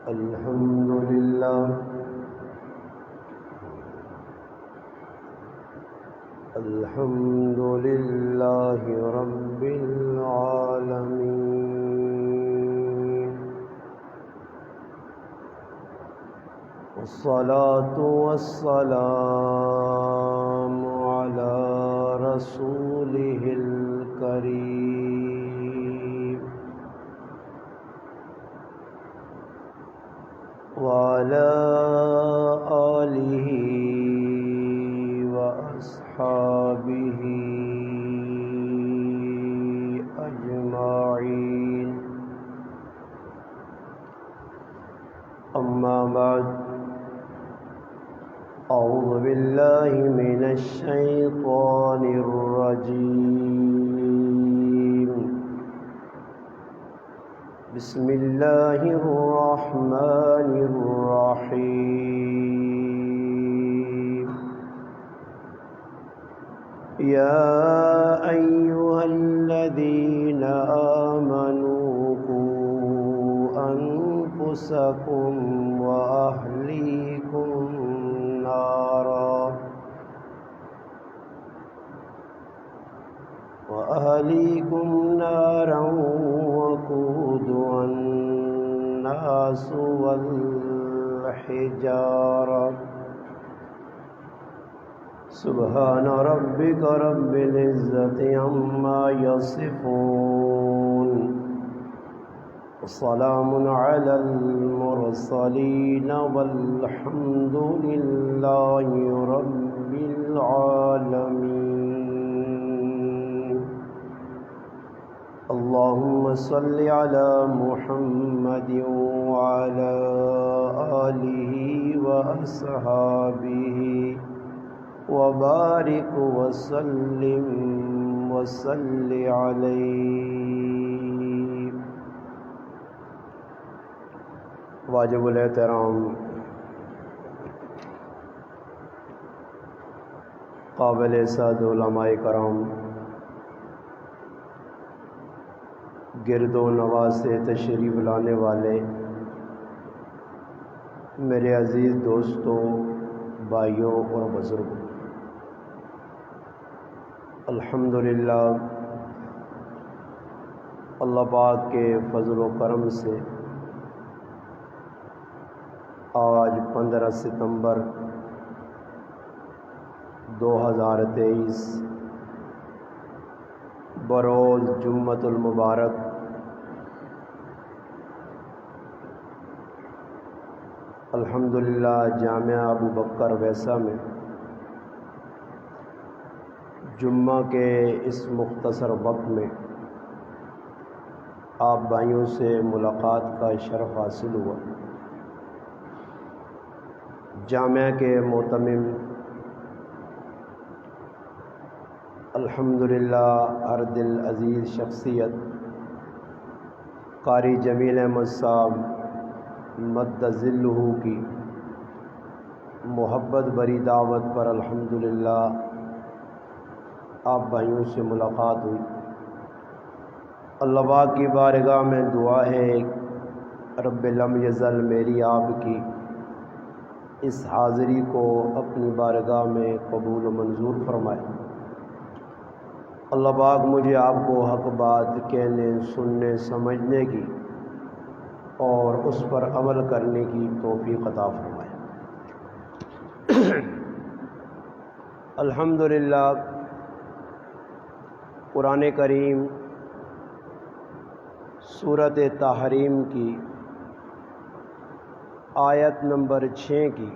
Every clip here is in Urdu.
الحمد لله الحمد لله رب العالمين، والصلاة والسلام على رسوله الكريم وعلى آله وأصحابه أجمعين. أما بعد، أعوذ بالله من الشيطان الرجيم. بسم الله الرحمن الرحيم. يا أيها الذين آمنوا قوا أنفسكم وأهليكم نارا وقودها الناس والحجارة. سبحان ربك رب العزة عما يصفون، وسلام على المرسلين والحمد لله رب العالمين. اللهم صل على محمد وعلى آله وأصحابه وبارك وسلم وصل عليه. واجب الاحترام قابل سعد علماء کرام، گرد و نواز سے تشریف لانے والے میرے عزیز دوستوں، بھائیوں اور بزرگوں، الحمدللہ اللہ پاک کے فضل و کرم سے آج 15 ستمبر 2023 بروز جمعۃ المبارک الحمدللہ جامعہ ابو بکر ویسا میں جمعہ کے اس مختصر وقت میں آپ بھائیوں سے ملاقات کا شرف حاصل ہوا. جامعہ کے معتمم الحمدللہ ہر دل عزیز شخصیت قاری جمیل احمد صاحب مد ظلہ کی محبت بری دعوت پر الحمدللہ آپ بھائیوں سے ملاقات ہوئی. اللہ پاک کی بارگاہ میں دعا ہے رب لم یزل میری آپ کی اس حاضری کو اپنی بارگاہ میں قبول و منظور فرمائے. اللہ پاک مجھے آپ کو حق بات کہنے، سننے، سمجھنے کی اور اس پر عمل کرنے کی توفیق عطا فرمائے. الحمدللہ قرآن کریم سورۃ تحریم کی آیت نمبر 6 کی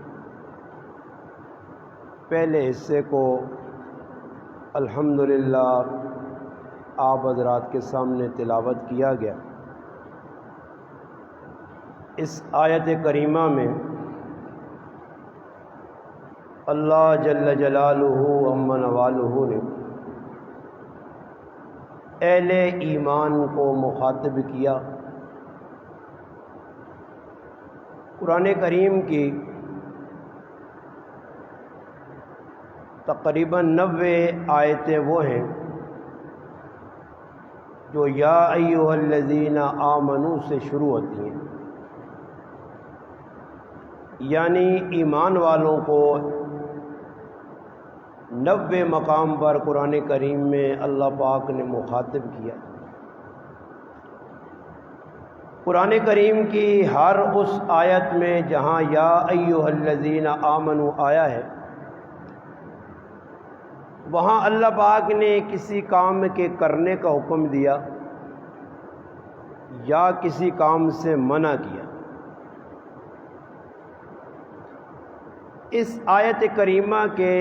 پہلے حصے کو الحمدللہ آپ حضرات کے سامنے تلاوت کیا گیا. اس آیت کریمہ میں اللہ جل جلالہ عم نوالہ نے اہل ایمان کو مخاطب کیا. قرآن کریم کی تقریباً 90 آیتیں وہ ہیں جو یا ایھا الذین آمنو سے شروع ہوتی ہیں. یعنی ایمان والوں کو 90 مقام پر قرآن کریم میں اللہ پاک نے مخاطب کیا۔ قرآن کریم کی ہر اس آیت میں جہاں یا ایھا الذین آمنوا آیا ہے، وہاں اللہ پاک نے کسی کام کے کرنے کا حکم دیا یا کسی کام سے منع کیا۔ اس آیت کریمہ کے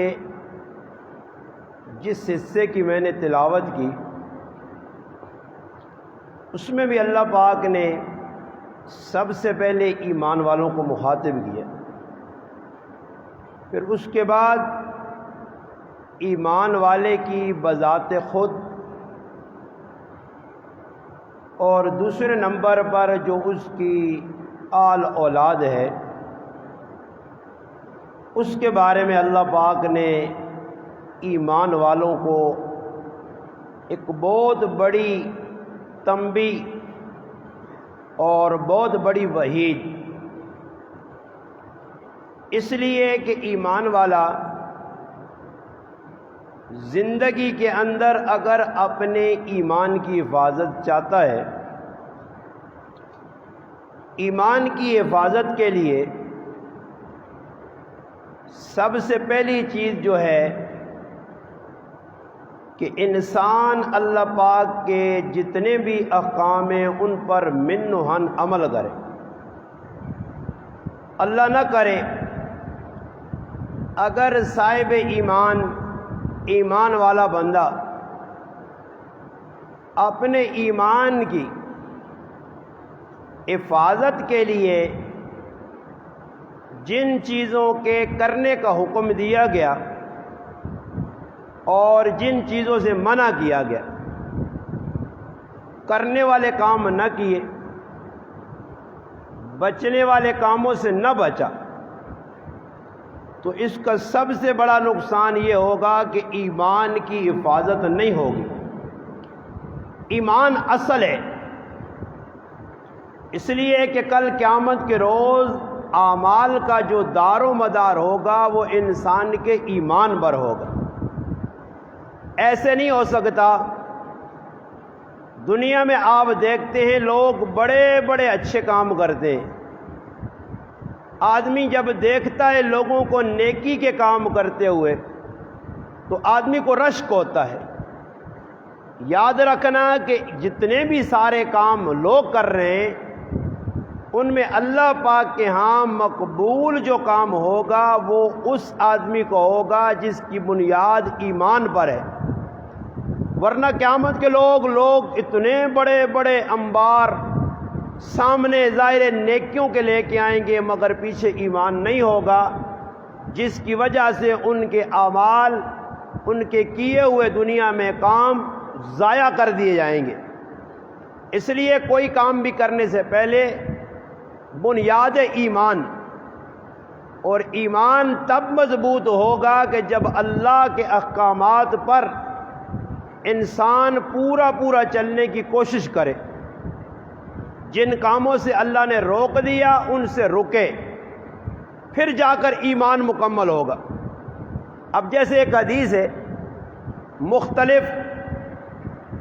جس حصے کی میں نے تلاوت کی، اس میں بھی اللہ پاک نے سب سے پہلے ایمان والوں کو مخاطب کیا، پھر اس کے بعد ایمان والے کی بذات خود، اور دوسرے نمبر پر جو اس کی آل اولاد ہے اس کے بارے میں اللہ پاک نے ایمان والوں کو ایک بہت بڑی تنبیہ اور بہت بڑی وعید، اس لیے کہ ایمان والا زندگی کے اندر اگر اپنے ایمان کی حفاظت چاہتا ہے، ایمان کی حفاظت کے لیے سب سے پہلی چیز جو ہے کہ انسان اللہ پاک کے جتنے بھی احکام ہیں ان پر من و ہن عمل کرے۔ اللہ نہ کرے اگر صاحب ایمان والا بندہ اپنے ایمان کی حفاظت کے لیے جن چیزوں کے کرنے کا حکم دیا گیا اور جن چیزوں سے منع کیا گیا، کرنے والے کام نہ کیے، بچنے والے کاموں سے نہ بچا، تو اس کا سب سے بڑا نقصان یہ ہوگا کہ ایمان کی حفاظت نہیں ہوگی۔ ایمان اصل ہے، اس لیے کہ کل قیامت کے روز اعمال کا جو دار و مدار ہوگا وہ انسان کے ایمان پر ہوگا۔ ایسے نہیں ہو سکتا، دنیا میں آپ دیکھتے ہیں لوگ بڑے بڑے اچھے کام کرتے ہیں، آدمی جب دیکھتا ہے لوگوں کو نیکی کے کام کرتے ہوئے تو آدمی کو رشک ہوتا ہے۔ یاد رکھنا کہ جتنے بھی سارے کام لوگ کر رہے ہیں ان میں اللہ پاک کے ہاں مقبول جو کام ہوگا وہ اس آدمی کو ہوگا جس کی بنیاد ایمان پر ہے، ورنہ قیامت کے لوگ اتنے بڑے بڑے انبار سامنے ظاہر نیکیوں کے لے کے آئیں گے مگر پیچھے ایمان نہیں ہوگا، جس کی وجہ سے ان کے اعمال، ان کے کیے ہوئے دنیا میں کام ضائع کر دیے جائیں گے۔ اس لیے کوئی کام بھی کرنے سے پہلے بنیاد ایمان، اور ایمان تب مضبوط ہوگا کہ جب اللہ کے احکامات پر انسان پورا چلنے کی کوشش کرے، جن کاموں سے اللہ نے روک دیا ان سے رکے، پھر جا کر ایمان مکمل ہوگا۔ اب جیسے ایک حدیث ہے، مختلف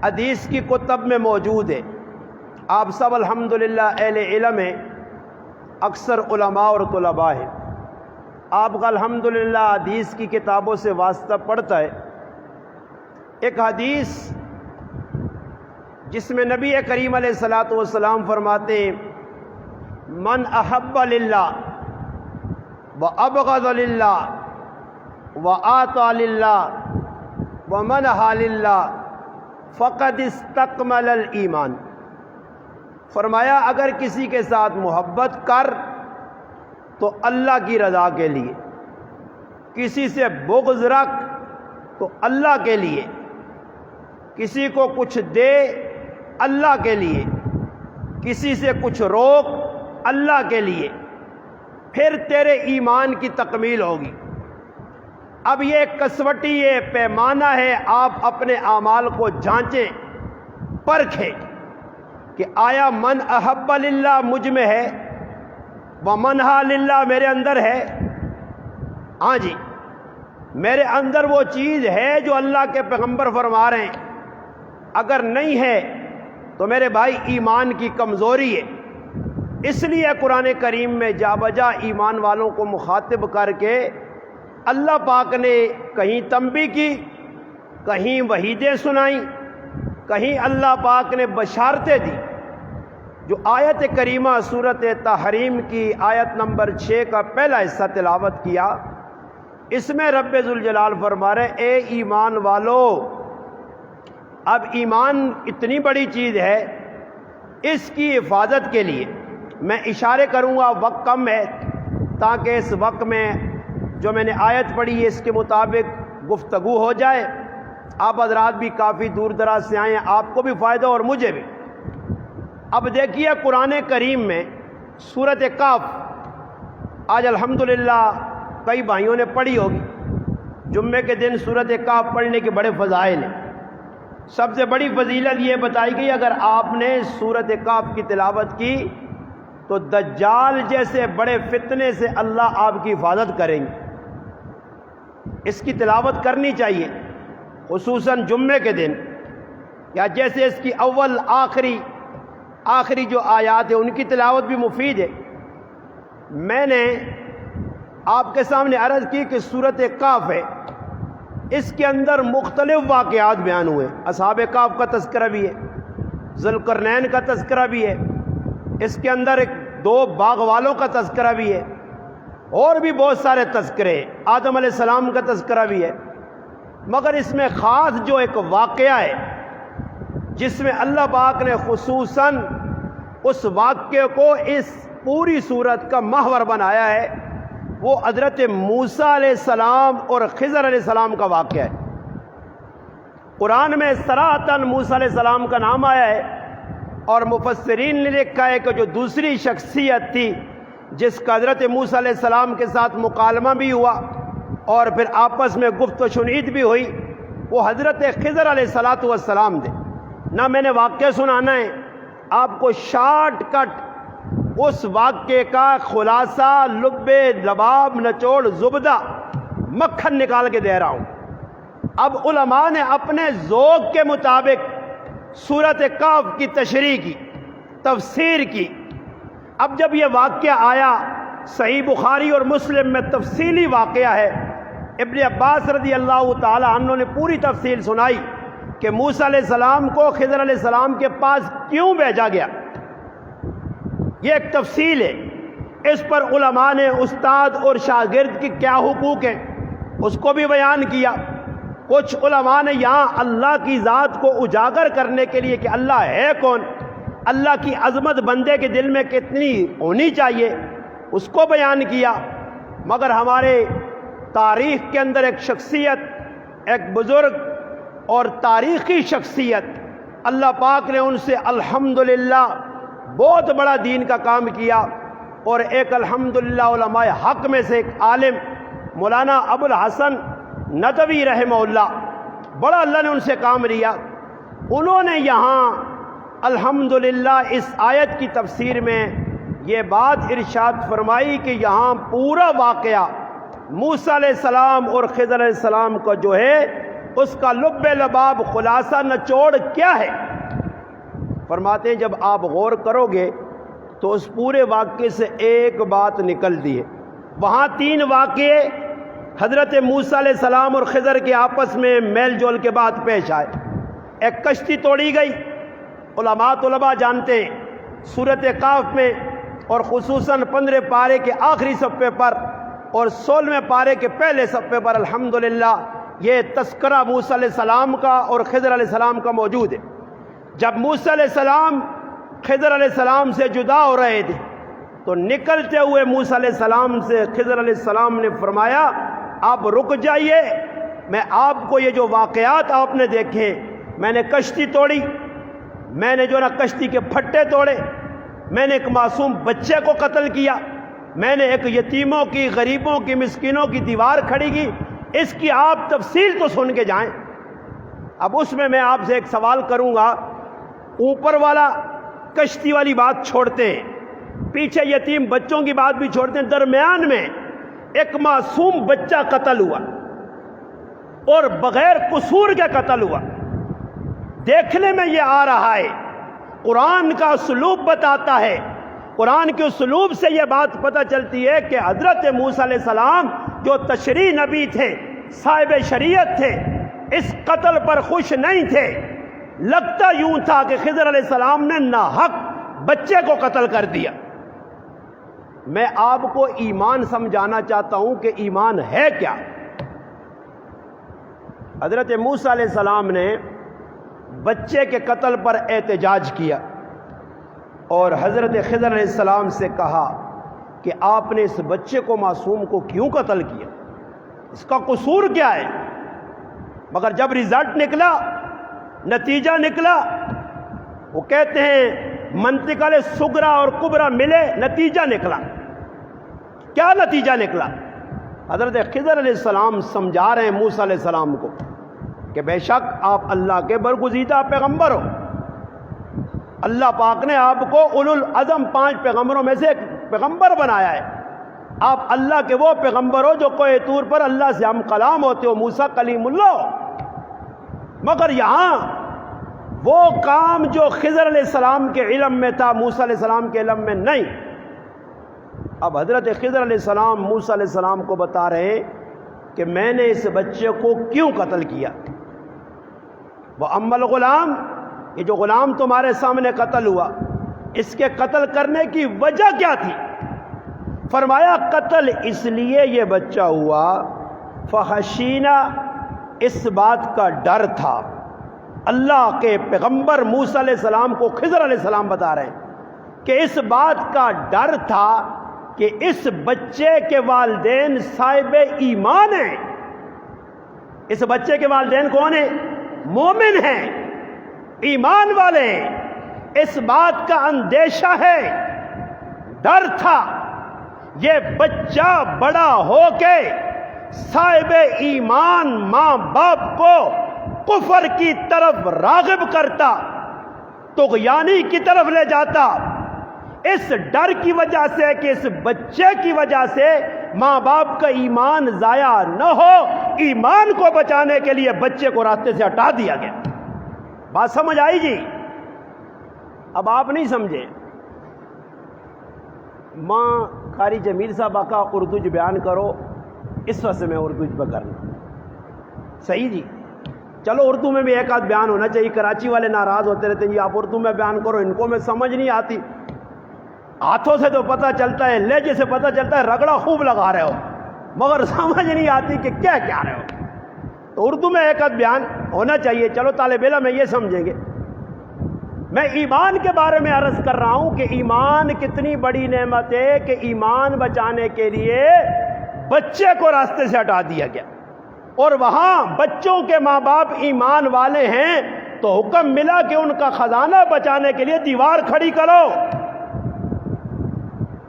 حدیث کی کتب میں موجود ہے، آپ سب الحمدللہ اہل علم ہیں، اکثر علماء اور طلباء ہیں، آپ کا الحمدللہ حدیث کی کتابوں سے واسطہ پڑتا ہے۔ ایک حدیث جس میں نبی کریم علیہ الصلاۃ والسلام فرماتے ہیں، من احب للہ وابغض للہ واعطى للہ ومنع للہ فقد استکمل الایمان۔ فرمایا اگر کسی کے ساتھ محبت کر تو اللہ کی رضا کے لیے، کسی سے بغض رکھ تو اللہ کے لیے، کسی کو کچھ دے اللہ کے لیے، کسی سے کچھ روک اللہ کے لیے، پھر تیرے ایمان کی تکمیل ہوگی۔ اب یہ کسوٹی، یہ پیمانہ ہے، آپ اپنے اعمال کو جانچیں، پرکھیں کہ آیا من احب للہ مجھ میں ہے، ومنہا للہ میرے اندر ہے، ہاں جی میرے اندر وہ چیز ہے جو اللہ کے پیغمبر فرما رہے ہیں، اگر نہیں ہے تو میرے بھائی ایمان کی کمزوری ہے۔ اس لیے قرآن کریم میں جا بجا ایمان والوں کو مخاطب کر کے اللہ پاک نے کہیں تنبیہ کی، کہیں وعیدیں سنائیں، کہیں اللہ پاک نے بشارتیں دی۔ جو آیت کریمہ سورۃ تحریم کی آیت نمبر 6 کا پہلا حصہ تلاوت کیا، اس میں رب ذوالجلال فرما رہے اے ایمان والو، اب ایمان اتنی بڑی چیز ہے، اس کی حفاظت کے لیے میں اشارے کروں گا، وقت کم ہے، تاکہ اس وقت میں جو میں نے آیت پڑھی ہے اس کے مطابق گفتگو ہو جائے۔ آپ حضرات بھی کافی دور دراز سے آئے ہیں، آپ کو بھی فائدہ اور مجھے بھی۔ اب دیکھیے قرآن کریم میں سورۃ کہف آج الحمدللہ کئی بھائیوں نے پڑھی ہوگی۔ جمعے کے دن سورۃ کہف پڑھنے کے بڑے فضائل ہیں۔ سب سے بڑی فضیلت یہ بتائی گئی اگر آپ نے سورۃ کہف کی تلاوت کی تو دجال جیسے بڑے فتنے سے اللہ آپ کی حفاظت کریں گے۔ اس کی تلاوت کرنی چاہیے، خصوصاً جمعے کے دن، یا جیسے اس کی اول آخری جو آیات ہیں ان کی تلاوت بھی مفید ہے۔ میں نے آپ کے سامنے عرض کی کہ سورۃ کہف ہے، اس کے اندر مختلف واقعات بیان ہوئے، اصحاب کہف کا تذکرہ بھی ہے، ذوالقرنین کا تذکرہ بھی ہے، اس کے اندر دو باغ والوں کا تذکرہ بھی ہے، اور بھی بہت سارے تذکرے، آدم علیہ السلام کا تذکرہ بھی ہے۔ مگر اس میں خاص جو ایک واقعہ ہے جس میں اللہ پاک نے خصوصاً اس واقعے کو اس پوری صورت کا محور بنایا ہے، وہ حضرت موسیٰ علیہ السلام اور خضر علیہ السلام کا واقعہ ہے۔ قرآن میں صراحتاً موسیٰ علیہ السلام کا نام آیا ہے، اور مفسرین نے لکھا ہے کہ جو دوسری شخصیت تھی جس کا حضرت موسیٰ علیہ السلام کے ساتھ مکالمہ بھی ہوا اور پھر آپس میں گفت و شنید بھی ہوئی، وہ حضرت خضر علیہ السلام تھے۔ نہ میں نے واقعہ سنانا ہے آپ کو، شارٹ کٹ اس واقعے کا خلاصہ، لب لباب، نچوڑ، زبدہ، مکھن نکال کے دے رہا ہوں۔ اب علماء نے اپنے ذوق کے مطابق سورۃ کہف کی تشریح کی، تفسیر کی۔ اب جب یہ واقعہ آیا، صحیح بخاری اور مسلم میں تفصیلی واقعہ ہے، ابن عباس رضی اللہ تعالی عنہ نے پوری تفصیل سنائی کہ موسیٰ علیہ السلام کو خضر علیہ السلام کے پاس کیوں بھیجا گیا۔ یہ ایک تفصیل ہے، اس پر علماء نے استاد اور شاگرد کی کیا حقوق ہیں اس کو بھی بیان کیا۔ کچھ علماء نے یہاں اللہ کی ذات کو اجاگر کرنے کے لیے کہ اللہ ہے کون، اللہ کی عظمت بندے کے دل میں کتنی ہونی چاہیے، اس کو بیان کیا۔ مگر ہمارے تاریخ کے اندر ایک شخصیت، ایک بزرگ اور تاریخی شخصیت، اللہ پاک نے ان سے الحمدللہ بہت بڑا دین کا کام کیا، اور ایک الحمدللہ علماء حق میں سے ایک عالم مولانا ابو الحسن ندوی رحمہ اللہ، بڑا اللہ نے ان سے کام لیا۔ انہوں نے یہاں الحمدللہ اس آیت کی تفسیر میں یہ بات ارشاد فرمائی کہ یہاں پورا واقعہ موسیٰ علیہ السلام اور خضر علیہ السلام کا جو ہے اس کا لب لباب، خلاصہ، نچوڑ کیا ہے۔ فرماتے ہیں جب آپ غور کرو گے تو اس پورے واقعے سے ایک بات نکلتی ہے۔ وہاں تین واقعے حضرت موسیٰ علیہ السلام اور خضر کے آپس میں میل جول کے بعد پیش آئے۔ ایک کشتی توڑی گئی، طلباء جانتے ہیں سورۃ کہف میں، اور خصوصاً 15 پارے کے آخری صفحے پر اور 16ویں پارے کے پہلے صفحے پر الحمدللہ یہ تذکرہ موسیٰ علیہ السلام کا اور خضر علیہ السلام کا موجود ہے۔ جب موسیٰ علیہ السلام خضر علیہ السلام سے جدا ہو رہے تھے تو نکلتے ہوئے موسیٰ علیہ السلام سے خضر علیہ السلام نے فرمایا آپ رک جائیے، میں آپ کو یہ جو واقعات آپ نے دیکھے، میں نے کشتی توڑی، میں نے جو نا کشتی کے پھٹے توڑے، میں نے ایک معصوم بچے کو قتل کیا، میں نے ایک یتیموں کی، غریبوں کی، مسکینوں کی دیوار کھڑی کی، اس کی آپ تفصیل تو سن کے جائیں۔ اب اس میں آپ سے ایک سوال کروں گا، اوپر والا کشتی والی بات چھوڑتے ہیں، پیچھے یتیم بچوں کی بات بھی چھوڑتے ہیں، درمیان میں ایک معصوم بچہ قتل ہوا اور بغیر قصور کے قتل ہوا۔ دیکھنے میں یہ آ رہا ہے، قرآن کا اسلوب بتاتا ہے، قرآن کے اسلوب سے یہ بات پتہ چلتی ہے کہ حضرت موسیٰ علیہ السلام جو تشریع نبی تھے، صاحب شریعت تھے، اس قتل پر خوش نہیں تھے۔ لگتا یوں تھا کہ خضر علیہ السلام نے ناحق بچے کو قتل کر دیا۔ میں آپ کو ایمان سمجھانا چاہتا ہوں کہ ایمان ہے کیا۔ حضرت موسیٰ علیہ السلام نے بچے کے قتل پر احتجاج کیا اور حضرت خضر علیہ السلام سے کہا کہ آپ نے اس بچے کو، معصوم کو کیوں قتل کیا، اس کا قصور کیا ہے؟ مگر جب رزلٹ نکلا، نتیجہ نکلا، وہ کہتے ہیں منطقہ صغرا اور کبرا ملے، نتیجہ نکلا۔ کیا نتیجہ نکلا؟ حضرت خضر علیہ السلام سمجھا رہے ہیں موسیٰ علیہ السلام کو کہ بے شک آپ اللہ کے برگزیدہ پیغمبر ہو، اللہ پاک نے آپ کو اولو العزم 5 پیغمبروں میں سے ایک پیغمبر بنایا ہے۔ آپ اللہ کے وہ پیغمبر ہو جو کوہ طور پر اللہ سے ہم کلام ہوتے ہو، موسیٰ کلیم اللہ ہو۔ مگر یہاں وہ کام جو خضر علیہ السلام کے علم میں تھا، موسیٰ علیہ السلام کے علم میں نہیں۔ اب حضرت خضر علیہ السلام موسیٰ علیہ السلام کو بتا رہے ہیں کہ میں نے اس بچے کو کیوں قتل کیا۔ وہ اما الغلام، یہ جو غلام تمہارے سامنے قتل ہوا، اس کے قتل کرنے کی وجہ کیا تھی؟ فرمایا قتل اس لیے یہ بچہ ہوا، فخشینا، اس بات کا ڈر تھا۔ اللہ کے پیغمبر موسیٰ علیہ السلام کو خضر علیہ السلام بتا رہے ہیں کہ اس بات کا ڈر تھا کہ اس بچے کے والدین صاحب ایمان ہیں۔ اس بچے کے والدین کون ہیں؟ مومن ہیں، ایمان والے ہیں۔ اس بات کا اندیشہ ہے، ڈر تھا، یہ بچہ بڑا ہو کے صاحب ایمان ماں باپ کو کفر کی طرف راغب کرتا، طغیانی کی طرف لے جاتا۔ اس ڈر کی وجہ سے کہ اس بچے کی وجہ سے ماں باپ کا ایمان ضائع نہ ہو، ایمان کو بچانے کے لیے بچے کو راستے سے ہٹا دیا گیا۔ بات سمجھ آئی جی؟ اب آپ نہیں سمجھے، ماں قاری جمیل صاحب کا اردو بیان کرو، اس وقت سے میں اردو پہ کرنا صحیح جی۔ چلو اردو میں بھی ایک آدھ بیان ہونا چاہیے، کراچی والے ناراض ہوتے رہتے ہیں جی آپ اردو میں بیان کرو، ان کو میں سمجھ نہیں آتی۔ ہاتھوں سے تو پتہ چلتا ہے، لہجے سے پتہ چلتا ہے، رگڑا خوب لگا رہے ہو، مگر سمجھ نہیں آتی کہ کیا کیا رہے ہو۔ تو اردو میں ایک آدھ بیان ہونا چاہیے، چلو طالب علم میں یہ سمجھیں گے۔ میں ایمان کے بارے میں عرض کر رہا ہوں کہ ایمان کتنی بڑی نعمت ہے کہ ایمان بچانے کے لیے بچے کو راستے سے ہٹا دیا گیا، اور وہاں بچوں کے ماں باپ ایمان والے ہیں تو حکم ملا کہ ان کا خزانہ بچانے کے لیے دیوار کھڑی کرو۔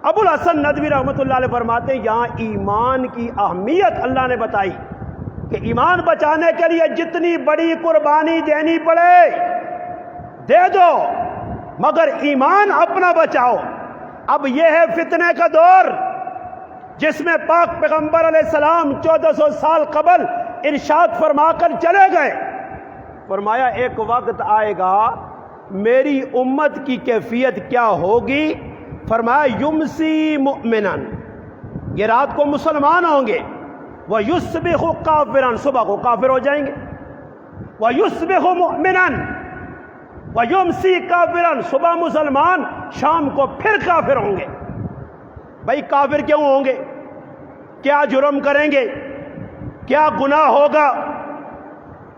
ابو الحسن ندوی رحمۃ اللہ علیہ فرماتے ہیں یہاں ایمان کی اہمیت اللہ نے بتائی کہ ایمان بچانے کے لیے جتنی بڑی قربانی دینی پڑے دے دو، مگر ایمان اپنا بچاؤ۔ اب یہ ہے فتنے کا دور جس میں پاک پیغمبر علیہ السلام 1400 سال قبل ارشاد فرما کر چلے گئے، فرمایا ایک وقت آئے گا میری امت کی کیفیت کیا ہوگی؟ فرمایا یمسی مؤمنن، یہ رات کو مسلمان ہوں گے، ویصبح کافرا، صبح کو کافر ہو جائیں گے، ویصبح مؤمنا ویمسی کافرا، صبح مسلمان شام کو پھر کافر ہوں گے۔ بھائی کافر کیوں ہوں گے؟ کیا جرم کریں گے؟ کیا گناہ ہوگا؟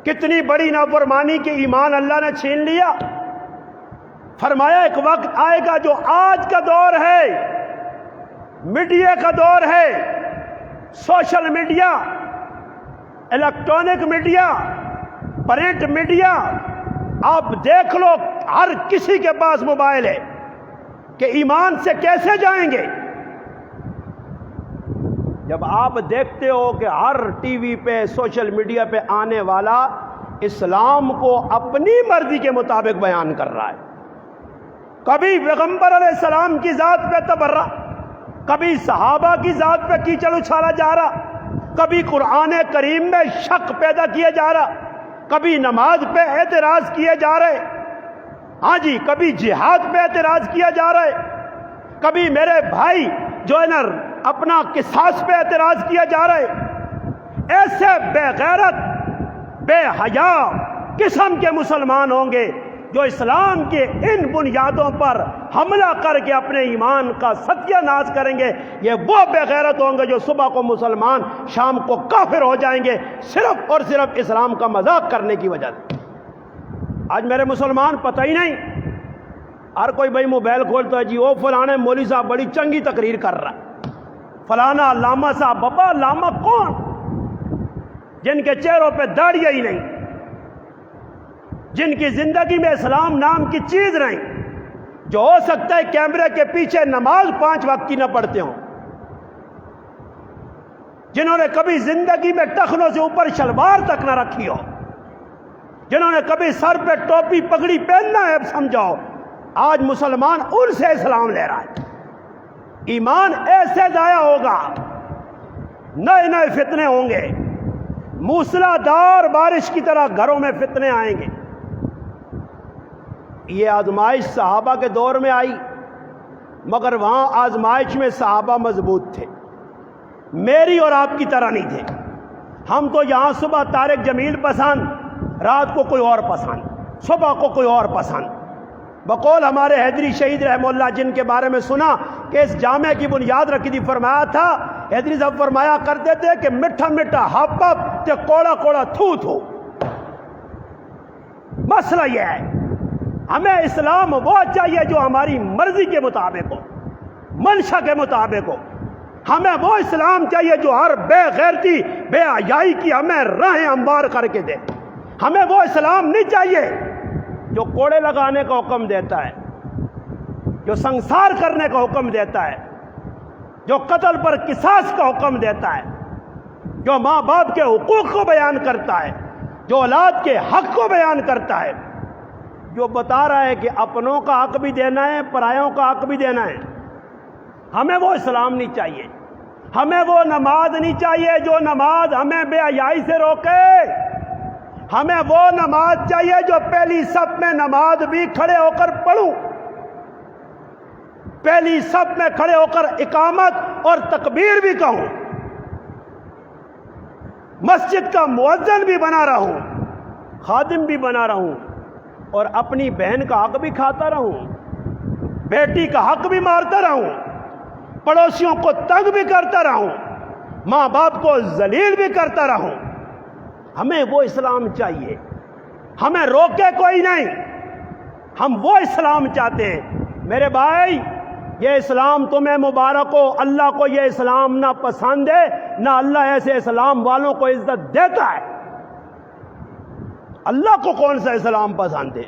کتنی بڑی نافرمانی کی ایمان اللہ نے چھین لیا۔ فرمایا ایک وقت آئے گا جو آج کا دور ہے، میڈیا کا دور ہے، social media, electronic media, print media, آپ دیکھ لو ہر کسی کے پاس موبائل ہے کہ ایمان سے کیسے جائیں گے۔ جب آپ دیکھتے ہو کہ ہر ٹی وی پہ سوشل میڈیا پہ آنے والا اسلام کو اپنی مرضی کے مطابق بیان کر رہا ہے، کبھی پیغمبر علیہ السلام کی ذات پہ تبرہ، کبھی صحابہ کی ذات پہ کیچڑ اچھالا جا رہا، کبھی قرآن کریم میں شک پیدا کیا جا رہا، کبھی نماز پہ اعتراض کیے جا رہے، ہاں جی، کبھی جہاد پہ اعتراض کیا جا رہا ہے، کبھی میرے بھائی جو ہے نا اپنا قصاص پہ اعتراض کیا جا رہا ہے۔ ایسے بے غیرت بے حیا قسم کے مسلمان ہوں گے جو اسلام کے ان بنیادوں پر حملہ کر کے اپنے ایمان کا ستیہ ناش کریں گے۔ یہ وہ بے غیرت ہوں گے جو صبح کو مسلمان شام کو کافر ہو جائیں گے، صرف اور صرف اسلام کا مذاق کرنے کی وجہ سے۔ آج میرے مسلمان پتہ ہی نہیں، ہر کوئی بھائی موبائل کھولتا ہے، جی وہ فلانے مولوی صاحب بڑی چنگی تقریر کر رہا ہے، فلانا علامہ صاحب۔ بابا علامہ کون؟ جن کے چہروں پہ داڑھیاں ہی نہیں، جن کی زندگی میں اسلام نام کی چیز نہیں، جو ہو سکتا ہے کیمرے کے پیچھے نماز 5 وقت کی نہ پڑھتے ہوں، جنہوں نے کبھی زندگی میں ٹخنوں سے اوپر شلوار تک نہ رکھی ہو، جنہوں نے کبھی سر پہ ٹوپی پگڑی پہننا ہے سمجھاؤ، آج مسلمان ان سے اسلام لے رہا ہے۔ ایمان ایسے ضائع ہوگا، نئے نئے فتنے ہوں گے، موسلادھار بارش کی طرح گھروں میں فتنے آئیں گے۔ یہ آزمائش صحابہ کے دور میں آئی، مگر وہاں آزمائش میں صحابہ مضبوط تھے، میری اور آپ کی طرح نہیں تھے۔ ہم تو یہاں صبح طارق جمیل پسند، رات کو کوئی اور پسند، صبح کو کوئی اور پسند۔ بقول ہمارے حیدری شہید رحمہ اللہ، جن کے بارے میں سنا کہ اس جامعہ کی بنیاد رکھی تھی، فرمایا تھا، حیدری صاحب فرمایا کرتے تھے کہ میٹھا میٹھا ہپ ہپ تے کوڑا کوڑا تھو تھو۔ مسئلہ یہ ہے، ہمیں اسلام وہ چاہیے جو ہماری مرضی کے مطابق ہو، منشا کے مطابق ہو۔ ہمیں وہ اسلام چاہیے جو ہر بے غیرتی بے حیائی کی ہمیں راہیں ہموار کر کے دے۔ ہمیں وہ اسلام نہیں چاہیے جو کوڑے لگانے کا حکم دیتا ہے، جو سنسار کرنے کا حکم دیتا ہے، جو قتل پر قصاص کا حکم دیتا ہے، جو ماں باپ کے حقوق کو بیان کرتا ہے، جو اولاد کے حق کو بیان کرتا ہے، جو بتا رہا ہے کہ اپنوں کا حق بھی دینا ہے، پرایوں کا حق بھی دینا ہے۔ ہمیں وہ اسلام نہیں چاہیے، ہمیں وہ نماز نہیں چاہیے جو نماز ہمیں بے حیائی سے روکے۔ ہمیں وہ نماز چاہیے جو پہلی صف میں نماز بھی کھڑے ہو کر پڑھوں، پہلی صف میں کھڑے ہو کر اقامت اور تکبیر بھی کہوں، مسجد کا مؤذن بھی بنا رہوں، خادم بھی بنا رہوں، اور اپنی بہن کا حق بھی کھاتا رہوں، بیٹی کا حق بھی مارتا رہوں، پڑوسیوں کو تنگ بھی کرتا رہوں، ماں باپ کو ذلیل بھی کرتا رہوں۔ ہمیں وہ اسلام چاہیے، ہمیں روکے کوئی نہیں، ہم وہ اسلام چاہتے ہیں۔ میرے بھائی، یہ اسلام تمہیں مبارک ہو، اللہ کو یہ اسلام نہ پسند ہے، نہ اللہ ایسے اسلام والوں کو عزت دیتا ہے۔ اللہ کو کون سا اسلام پسند ہے؟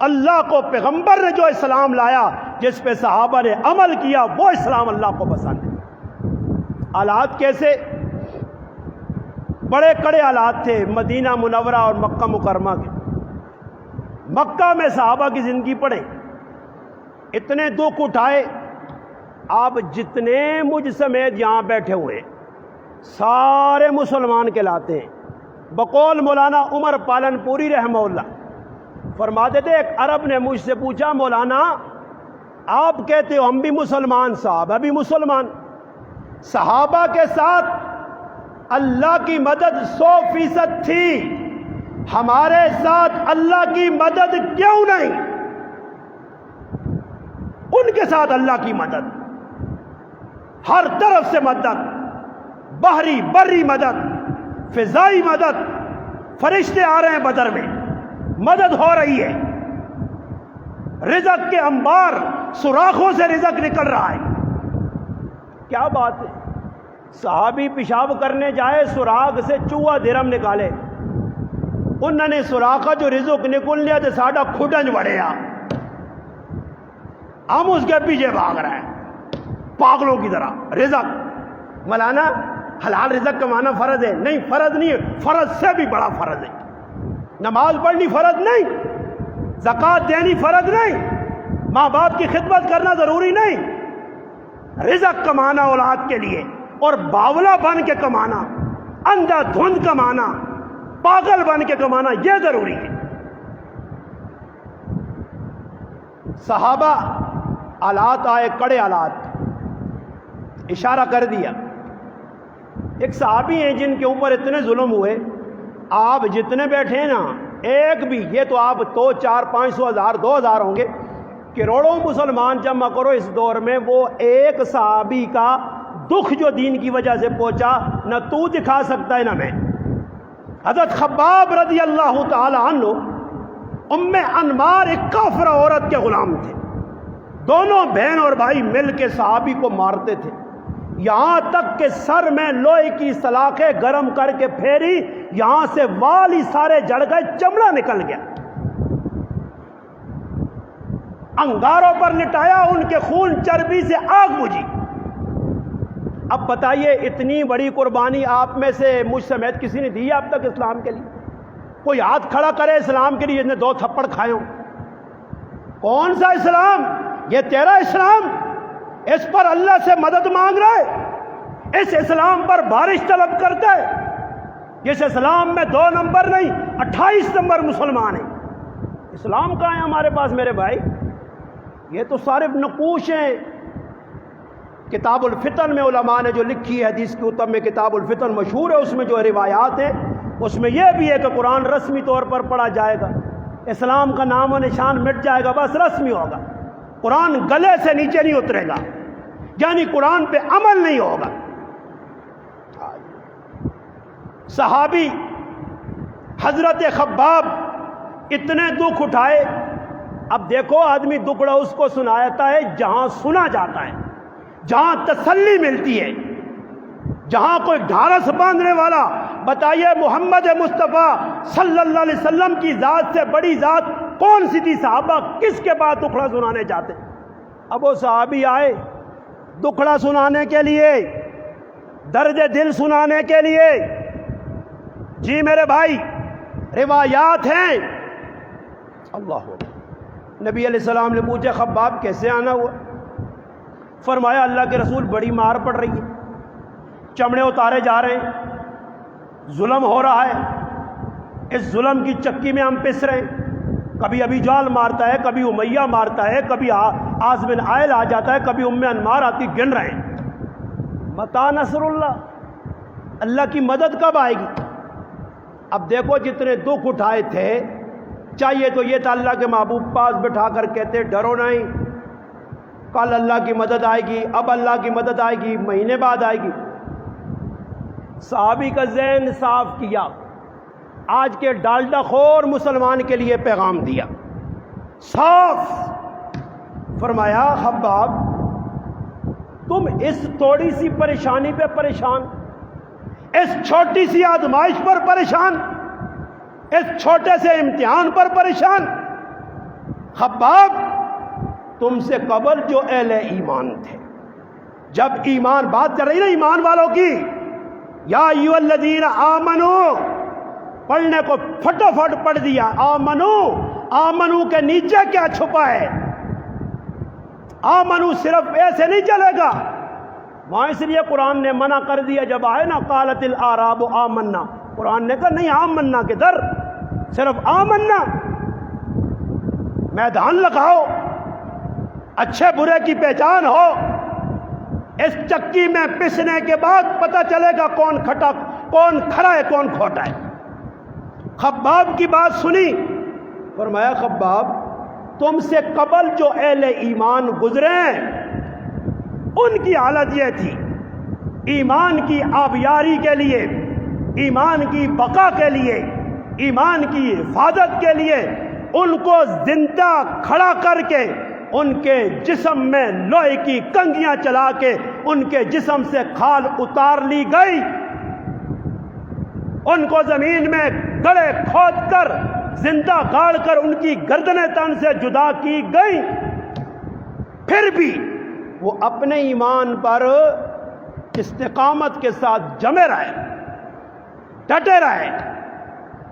اللہ کو پیغمبر نے جو اسلام لایا، جس پہ صحابہ نے عمل کیا، وہ اسلام اللہ کو پسند ہے۔ حالات کیسے؟ بڑے کڑے حالات تھے مدینہ منورہ اور مکہ مکرمہ کے۔ مکہ میں صحابہ کی زندگی پڑھیں، اتنے دکھ اٹھائے، آپ جتنے مجھ سمیت یہاں بیٹھے ہوئے سارے مسلمان کہلاتے ہیں۔ بقول مولانا عمر پالن پوری رحمہ اللہ فرماتے تھے، ایک عرب نے مجھ سے پوچھا، مولانا آپ کہتے ہو ہم بھی مسلمان، صحابہ بھی مسلمان، صحابہ کے ساتھ اللہ کی مدد 100% تھی، ہمارے ساتھ اللہ کی مدد کیوں نہیں؟ ان کے ساتھ اللہ کی مدد، ہر طرف سے مدد، بحری بری مدد، فضائی مدد، فرشتے آ رہے ہیں بدر میں، مدد ہو رہی ہے، رزق کے انبار سوراخوں سے رزق نکل رہا ہے۔ کیا بات ہے، صحابی پیشاب کرنے جائے، سوراخ سے چوہا درم نکالے، انہوں نے سوراخا جو رزق نکل لیا تو ساڈا کھڈنج بڑھیا، ہم اس کے پیچھے بھاگ رہے ہیں پاگلوں کی طرح۔ رزق مولانا حلال رزق کمانا فرض ہے؟ نہیں، فرض نہیں ہے، فرض سے بھی بڑا فرض ہے۔ نماز پڑھنی فرض نہیں، زکوٰۃ دینی فرض نہیں، ماں باپ کی خدمت کرنا ضروری نہیں، رزق کمانا اولاد کے لیے اور باولا بن کے کمانا، اندھا دھند کمانا، پاگل بن کے کمانا یہ ضروری ہے۔ صحابہ آلات آئے، کڑے آلات، اشارہ کر دیا۔ ایک صحابی ہیں جن کے اوپر اتنے ظلم ہوئے، آپ جتنے بیٹھے ہیں نا، ایک بھی، یہ تو آپ 200 400 500 1000 2000 ہوں گے، کروڑوں مسلمان جمع کرو اس دور میں، وہ ایک صحابی کا دکھ جو دین کی وجہ سے پہنچا نہ تو دکھا سکتا ہے نہ میں۔ حضرت خباب رضی اللہ تعالی عنہ ام انمار ایک کافرہ عورت کے غلام تھے، دونوں بہن اور بھائی مل کے صحابی کو مارتے تھے، یہاں تک کہ سر میں لوہے کی سلاخیں گرم کر کے پھیری، یہاں سے وال ہی سارے جڑ گئے، چمڑا نکل گیا، انگاروں پر لٹایا، ان کے خون چربی سے آگ بجھی۔ اب بتائیے اتنی بڑی قربانی آپ میں سے مجھ سمیت کسی نے دی ہے اب تک اسلام کے لیے؟ کوئی ہاتھ کھڑا کرے اسلام کے لیے جس نے 2 تھپڑ کھائے ہوں؟ کون سا اسلام؟ یہ تیرا اسلام، اس پر اللہ سے مدد مانگ رہے، اس اسلام پر بارش طلب کرتا ہے، اس اسلام میں 2 نمبر نہیں 28 نمبر مسلمان ہیں۔ اسلام کہاں ہے ہمارے پاس میرے بھائی؟ یہ تو سارے نقوش ہیں۔ کتاب الفتن میں علماء نے جو لکھی ہے، حدیث کی اتم میں کتاب الفتن مشہور ہے، اس میں جو روایات ہیں اس میں یہ بھی ہے کہ قرآن رسمی طور پر پڑھا جائے گا، اسلام کا نام و نشان مٹ جائے گا، بس رسمی ہوگا، قرآن گلے سے نیچے نہیں اترے گا، یعنی قرآن پہ عمل نہیں ہوگا۔ صحابی حضرت خباب اتنے دکھ اٹھائے۔ اب دیکھو آدمی دکڑا اس کو سناتا ہے جہاں سنا جاتا ہے، جہاں تسلی ملتی ہے، جہاں کوئی ڈھارس باندھنے والا۔ بتائیے محمد مصطفیٰ صلی اللہ علیہ وسلم کی ذات سے بڑی ذات کون سی تھی؟ صحابہ کس کے بعد دکھڑا سنانے جاتے؟ اب وہ صحابی آئے دکھڑا سنانے کے لیے، درد دل سنانے کے لیے۔ جی میرے بھائی، روایات ہیں۔ اللہ نبی علیہ السلام نے پوچھا خباب کیسے آنا ہوا؟ فرمایا اللہ کے رسول بڑی مار پڑ رہی ہے، چمڑے اتارے جا رہے ہیں، ظلم ہو رہا ہے، اس ظلم کی چکی میں ہم پس رہے ہیں، کبھی ابی جال مارتا ہے، کبھی امیہ مارتا ہے، کبھی عاص بن عائل آ جاتا ہے، کبھی ام انمار آتی، گن رہے ہیں۔ متا نصر اللہ، اللہ کی مدد کب آئے گی؟ اب دیکھو جتنے دکھ اٹھائے تھے، چاہیے تو یہ تھا اللہ کے محبوب پاس بٹھا کر کہتے ڈرو نہیں، کل اللہ کی مدد آئے گی، اب اللہ کی مدد آئے گی، مہینے بعد آئے گی۔ صحابی کا ذہن صاف کیا، آج کے ڈالڈا خور مسلمان کے لیے پیغام دیا، صاف فرمایا خباب تم اس تھوڑی سی پریشانی پہ پریشان، اس چھوٹی سی آزمائش پر پریشان، اس چھوٹے سے امتحان پر پریشان۔ خباب تم سے قبل جو اہل ایمان تھے، جب ایمان بات کر رہی نا ایمان والوں کی، یا ایھا الذین آمنو پڑھنے کو فٹافٹ پڑھ دیا، آمنو، آمنو کے نیچے کیا چھپا ہے؟ آمنو صرف ایسے نہیں چلے گا، وہاں اس لیے قرآن نے منع کر دیا، جب آئے نا قالت الاعراب آمنا، قرآن نے کہا نہیں آمنا کے در، صرف آمنا، میدان لگاؤ، اچھے برے کی پہچان ہو، اس چکی میں پسنے کے بعد پتہ چلے گا کون کھٹا کون کھڑا ہے کون کھوٹا ہے۔ خباب کی بات سنی، فرمایا خباب تم سے قبل جو اہل ایمان گزرے ان کی حالت یہ تھی، ایمان کی آبیاری کے لیے، ایمان کی بقا کے لیے، ایمان کی حفاظت کے لیے ان کو زندہ کھڑا کر کے ان کے جسم میں لوہے کی کنگیاں چلا کے ان کے جسم سے کھال اتار لی گئی، ان کو زمین میں گڑھے کھود کر زندہ گاڑ کر ان کی گردنیں تن سے جدا کی گئی، پھر بھی وہ اپنے ایمان پر استقامت کے ساتھ جمے رہے، ڈٹے رہے۔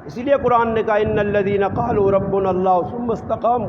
اسی لیے قرآن نے کہا ان الذین قالوا ربنا اللہ ثم استقاموا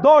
2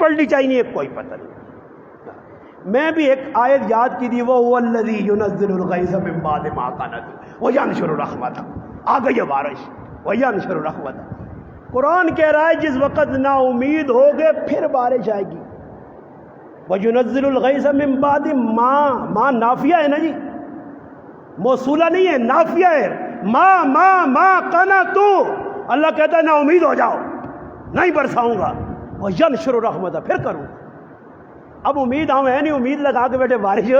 پڑھنی چاہیے کوئی پتہ نہیں. میں بھی ایک آیت یاد کی تھی، وہ الذی ینزل الغیث من بعد ما قنطوا وینشر رحمتہ. آ گئی بارش، وینشر رحمتہ. قرآن کہہ رہا ہے جس وقت نا امید ہوگے پھر بارش آئے گی. وینزل الغیث من بعد ما نافیہ ہے نا جی، موصولہ نہیں ہے، نافیہ ہے. ما قنطوا. اللہ کہتا ہے نا امید ہو جاؤ، نہیں برساؤں گا. وینشر رحمتہ، پھر کروں گا. اب امید ہم ہے نہیں، امید لگا کے بیٹھے بارش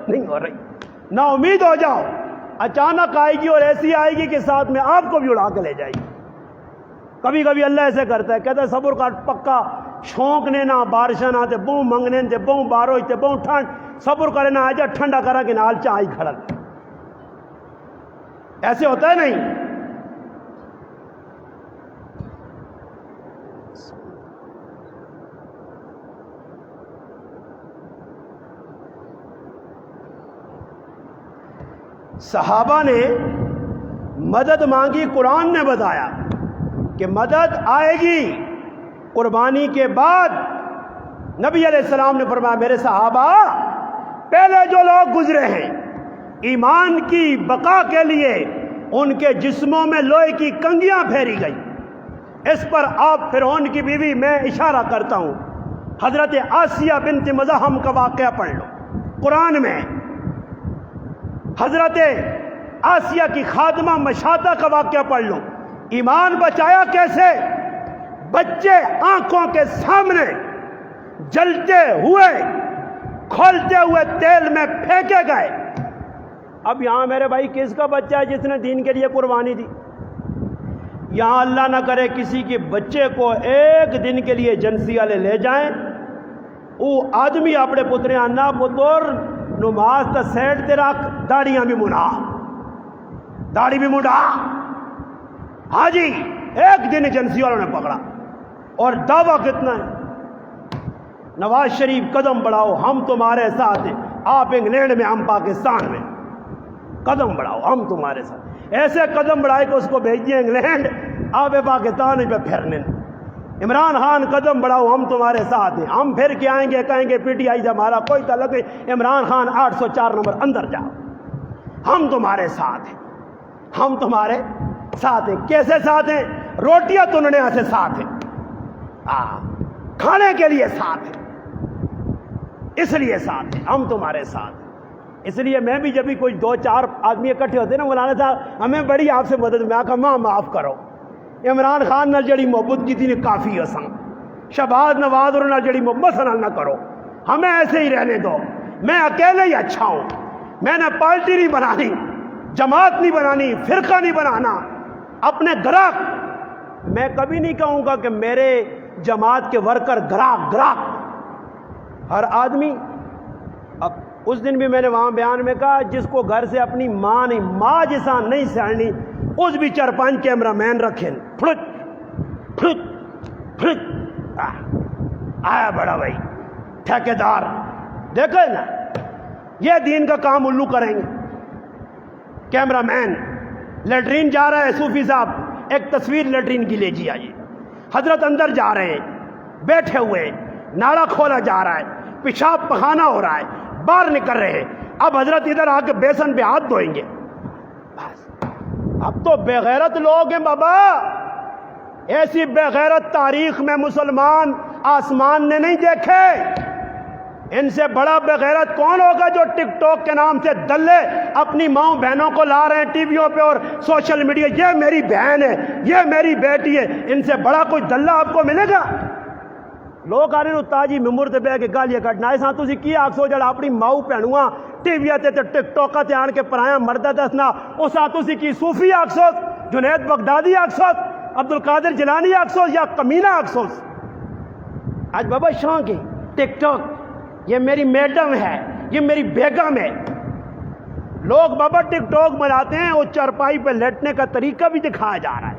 نہیں ہو رہی. نا امید ہو جاؤ، اچانک آئے گی اور ایسی آئے گی کہ ساتھ میں آپ کو بھی اڑا کے لے جائے گی. کبھی کبھی اللہ ایسے کرتا ہے، کہتا ہے صبر کا پکا شوق نے نہ بارشاں نہ تے بہوں منگنے تے بہوں بارش تے بہوں ٹھنڈ. صبر کرے نہ آ جا ٹھنڈا کرا کہ نال چاہی کھڑا. ایسے ہوتا ہے نہیں. صحابہ نے مدد مانگی، قرآن نے بتایا کہ مدد آئے گی قربانی کے بعد. نبی علیہ السلام نے فرمایا میرے صحابہ پہلے جو لوگ گزرے ہیں ایمان کی بقا کے لیے ان کے جسموں میں لوہے کی کنگیاں پھیری گئی. اس پر آپ فرعون کی بیوی، میں اشارہ کرتا ہوں، حضرت آسیہ بنت مزاحم کا واقعہ پڑھ لو قرآن میں. حضرت آسیہ کی خادمہ مشاطہ کا واقعہ پڑھ لو. ایمان بچایا کیسے؟ بچے آنکھوں کے سامنے جلتے ہوئے کھولتے ہوئے تیل میں پھینکے گئے. اب یہاں میرے بھائی کس کا بچہ ہے جس نے دین کے لیے قربانی دی؟ یہاں اللہ نہ کرے کسی کے بچے کو ایک دن کے لیے ایجنسی والے لے جائیں، وہ آدمی اپنے پترے آنا پتر نماز تا سیٹ تے رکھ، داڑیاں بھی منا، داڑھی بھی مڈا. ہاں جی، ایک دن ایجنسی والوں نے پکڑا. اور دعویٰ کتنا ہے؟ نواز شریف قدم بڑھاؤ ہم تمہارے ساتھ ہیں. آپ انگلینڈ میں، ہم پاکستان میں. قدم بڑھاؤ ہم تمہارے ساتھ. ایسے قدم بڑھائے کہ اس کو بھیج دیا انگلینڈ، آپ پاکستان پہ پھرنے. عمران خان قدم بڑھاؤ ہم تمہارے ساتھ ہیں. ہم پھر کے آئیں گے، کہیں گے پی ٹی آئی سے ہمارا کوئی تعلق نہیں. عمران خان 804 نمبر اندر جاؤ، ہم تمہارے ساتھ ہیں، ہم تمہارے ساتھ ہیں. کیسے ساتھ ہیں؟ روٹیاں تننے سے ساتھ ہیں، کھانے کے لیے ساتھ ہیں، اس لیے ساتھ ہیں، ہم تمہارے ساتھ ہیں. اس لیے میں بھی جب بھی کوئی 2-4 آدمی اکٹھے ہوتے ہیں نا، مولانا صاحب ہمیں بڑی آپ سے مدد، میں آکھا ماں معاف کرو. عمران خان نال جڑی محبت کی تھی کافی آسان، شہباز نواز اور نال جڑی محبت نال نہ کرو، ہمیں ایسے ہی رہنے دو. میں اکیلے ہی اچھا ہوں، میں نے پارٹی نہیں بنانی، جماعت نہیں بنانی، فرقہ نہیں بنانا. اپنے گراہک، میں کبھی نہیں کہوں گا کہ میرے جماعت کے ورکر گراہک. ہر آدمی. اب اس دن بھی میں نے وہاں بیان میں کہا جس کو گھر سے اپنی ماں نہیں، ماں جیسا نہیں سہنی، اس بھی 4-5 کیمرہ مین رکھیں. آیا بڑا بھائی ٹھیکیدار، دیکھیں نا یہ دین کا کام الو کریں گے. کیمرہ مین لیٹرین جا رہا ہے، صوفی صاحب ایک تصویر لیٹرین کی لیجیے آئیے. حضرت اندر جا رہے ہیں، بیٹھے ہوئے، ناڑا کھولا جا رہا ہے، پیشاب پخانہ ہو رہا ہے، باہر نکل رہے ہیں. اب حضرت ادھر آ کے بیسن پہ ہاتھ دھوئیں گے. بس اب تو بے غیرت لوگ ہیں بابا. ایسی بے غیرت تاریخ میں مسلمان آسمان نے نہیں دیکھے. ان سے بڑا بے غیرت کون ہوگا جو ٹک ٹاک کے نام سے دلے اپنی ماؤں بہنوں کو لا رہے ہیں ٹی ویوں پہ اور سوشل میڈیا، یہ میری بہن ہے، یہ میری بیٹی ہے. ان سے بڑا کوئی دلہ آپ کو ملے گا؟ لوگ آ رہے ہیں تاجی ممبر تے بہ کے گالیاں کٹنا. اس ہاں تسی کی آکسو جڑا اپنی ماؤں بہنواں ٹی وی تے ٹک ٹاک تے آن کے پرایا مردہ دسنا، اس ہاں تسی کی صوفی آکسو، جنید بغدادی آکسو، عبد القادر جیلانی آکسو یا کمینہ آکسو؟ آج بابا شوق ہے ٹک ٹاک، یہ میری میڈم ہے، یہ میری بیگم ہے. لوگ بابا ٹک ٹاک بناتے ہیں، وہ چرپائی پہ لیٹنے کا طریقہ بھی دکھایا جا رہا ہے.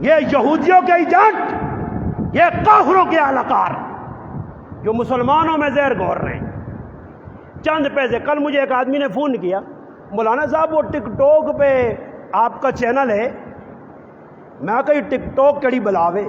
یہ یہودیوں کے ایجنٹ، یہ کافروں کے اہلکار جو مسلمانوں میں زہر گھور رہے ہیں. چند پیسے. کل مجھے ایک آدمی نے فون کیا، مولانا صاحب وہ ٹک ٹاک پہ آپ کا چینل ہے. میں کہا یہ ٹک ٹاک کیڑی بلاوے،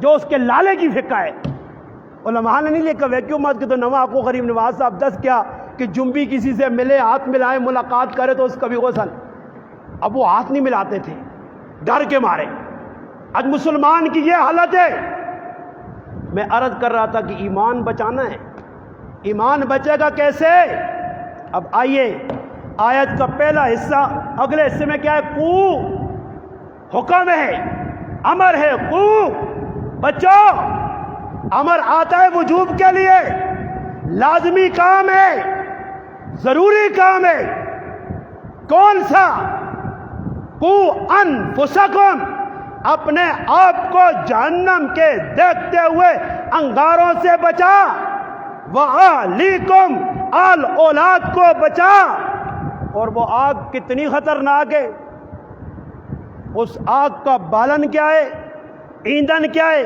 جو اس کے لالے کی فقہ ہے. علماء نے نہیں لکھا ویکیو مت کہ تو نواں کو غریب نواز صاحب دس کیا کہ جنبی کسی سے ملے ہاتھ ملائے ملاقات کرے تو اس کا بھی غسل. اب وہ ہاتھ نہیں ملاتے تھے ڈر کے مارے. آج مسلمان کی یہ حالت ہے. میں عرض کر رہا تھا کہ ایمان بچانا ہے. ایمان بچے گا کیسے؟ اب آئیے آیت کا پہلا حصہ اگلے حصے میں کیا ہے؟ قو حکم ہے، امر ہے، قو بچو. امر آتا ہے وجوب کے لیے، لازمی کام ہے، ضروری کام ہے. کون سا؟ قو انفسکم، اپنے آپ کو جہنم کے دیکھتے ہوئے انگاروں سے بچا. وَأَهْلِيكُمْ، آل اولاد کو بچا. اور وہ آگ کتنی خطرناک ہے. اس آگ کا بالن کیا ہے؟ ایندھن کیا ہے؟